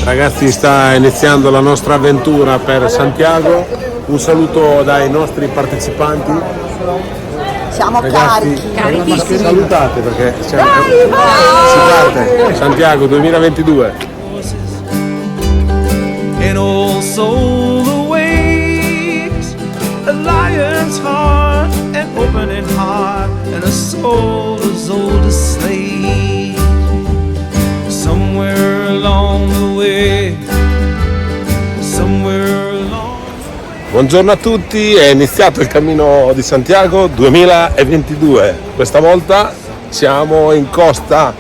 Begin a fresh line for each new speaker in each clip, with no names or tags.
Ragazzi, sta iniziando la nostra avventura per Santiago. Un saluto dai nostri partecipanti.
Siamo
Ragazzi,
carichi.
salutate perché si parte Santiago 2022.
An old soul awakes, a lion's heart, an opening heart, and a soul as old as slave. Somewhere along the way, somewhere along.
Buongiorno a tutti, è iniziato il Cammino di Santiago 2022. Questa volta siamo in costa,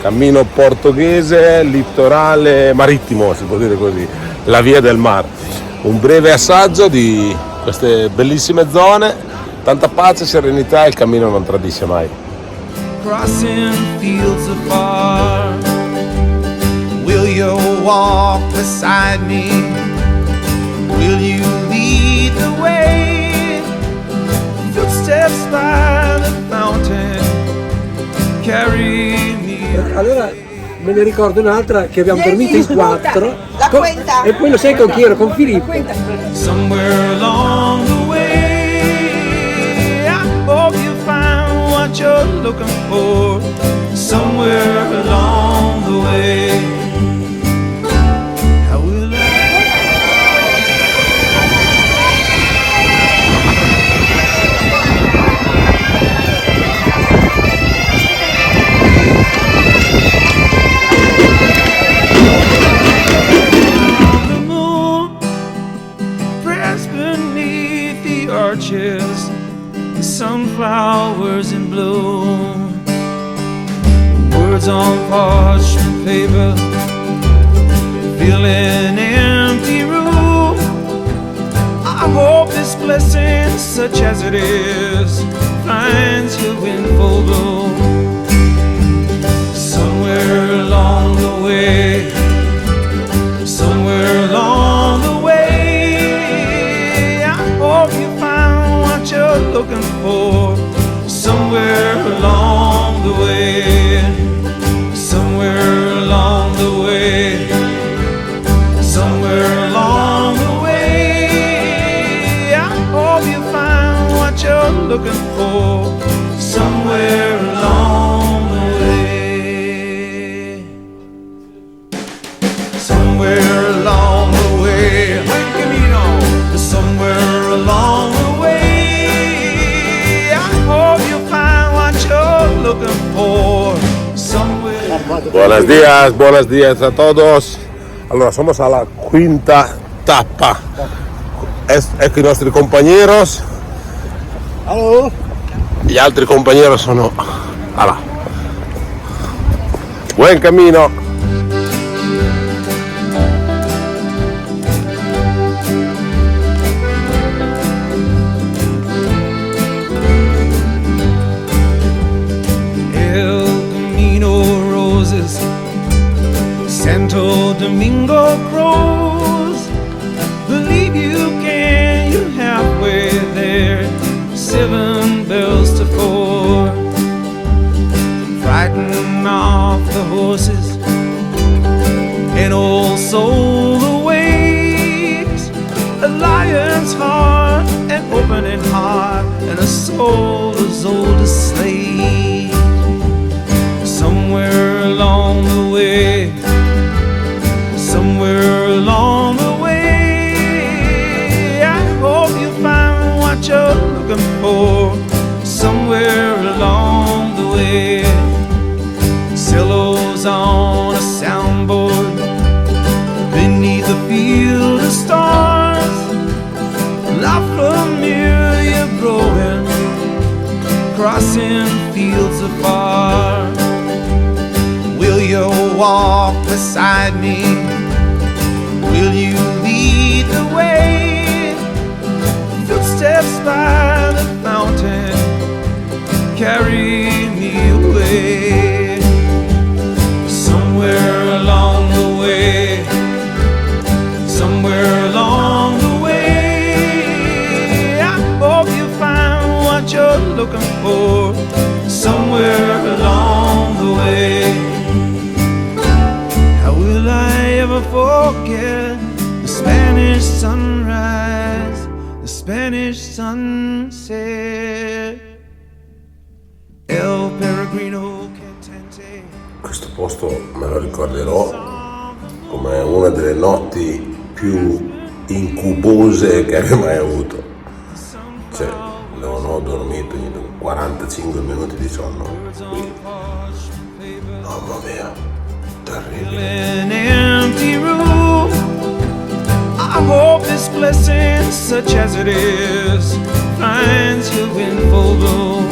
cammino portoghese, litorale marittimo, si può dire così, la via del mar. Un breve assaggio di queste bellissime zone, tanta pace, serenità, il cammino non tradisce mai.
Crossing fields afar, will you walk beside me? Will you lead the way? Footsteps by the fountain carry me.
Allora me ne ricordo un'altra che abbiamo dormito in quattro.
La quinta.
E poi lo sai con chi ero? Con Filippo.
Somewhere along the way, I hope you find what you're looking for. Somewhere along the way, how will the moon press beneath the arches, the sunflowers in bloom. Words on parchment paper, fill an empty room. I hope this blessing, such as it is, finds you in full bloom. Somewhere along the way, somewhere along the way, I hope you find what you're looking for. Somewhere along the way, somewhere along the way, somewhere along the way, I hope you find what you're looking for. Somewhere along the way, somewhere along the way, buen camino, somewhere along the way, I hope you find what you're looking for. Somewhere.
Buenos días a todos. Allora, somos a la quinta tappa. Ecco i nostri compañeros.
Allora.
Gli altri compañeros sono là. Buen camino.
Santo Domingo crows, believe you can, you're halfway there. 7 bells to 4, frighten off the horses, an old soul awakes, a lion's heart, an opening heart, and a soul as old as slave. Somewhere along the way, somewhere along the way, I hope you find what you're looking for. Somewhere along the way, cellos on a soundboard beneath a field of stars, La Familia growing, crossing fields afar. Will you walk beside me? Will you lead the way? Footsteps by the fountain carry me away. Somewhere along the way, somewhere along the way, I hope you find what you're looking for. Somewhere along the way, how will I ever forget? Spanish sunset. El Peregrino Cantante.
Questo posto me lo ricorderò come una delle notti più incubose che abbia mai avuto. Cioè, non ho dormito in 45 minuti di sonno. Quindi, mamma mia, terribile.
An empty room. I hope this blessing, such as it is, finds you in full bloom.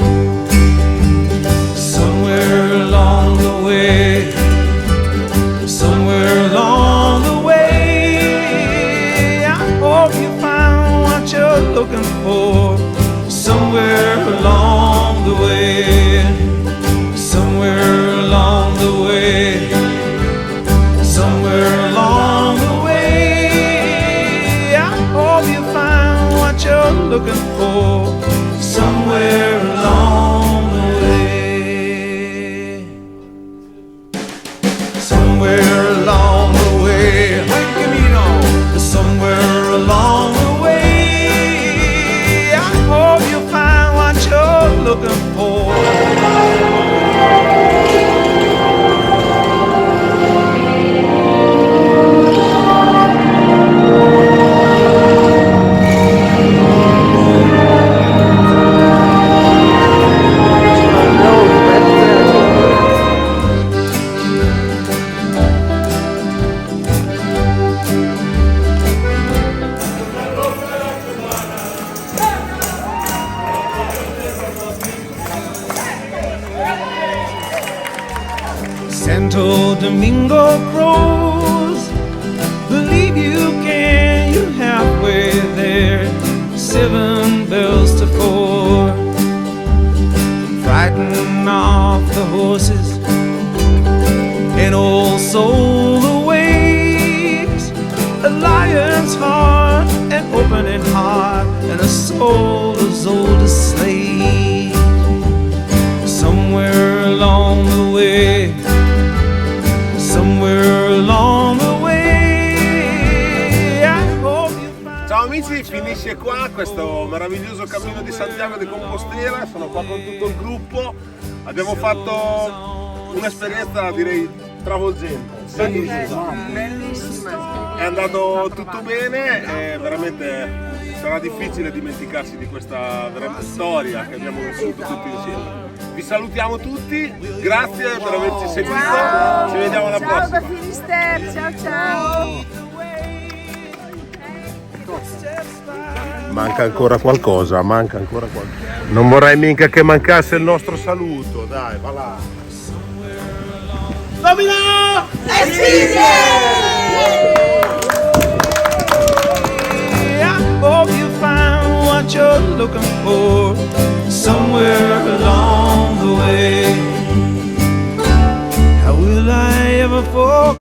Somewhere along the way, somewhere along the way, I hope you find what you're looking for. Somewhere along the way, somewhere along the way, somewhere along the way, I hope you find what you're looking for. Somewhere along the way, somewhere along the way, buen camino, somewhere along the way, I hope you find what you're looking for. Santo Domingo crows, believe you can, you're halfway there, 7 bells to 4, frighten off the horses, and also the waves, a lion's heart, an opening heart, and a soul as old as slate. Somewhere along the way, somewhere along the way, I hope you find.
Ciao amici, finisce qua questo meraviglioso Cammino di Santiago di Compostela. Sono qua con tutto il gruppo. Abbiamo fatto un'esperienza, direi, travolgente.
Bellissima.
È andato tutto bene e veramente sarà difficile dimenticarsi di questa storia che abbiamo vissuto tutti insieme. Vi salutiamo tutti, grazie per averci seguito, ci vediamo alla
Ciao da
prossima.
Finisterre, ciao ciao.
Manca ancora qualcosa, Non vorrei mica che mancasse il nostro saluto, dai, va là. Domino
I hope you find what you're looking for.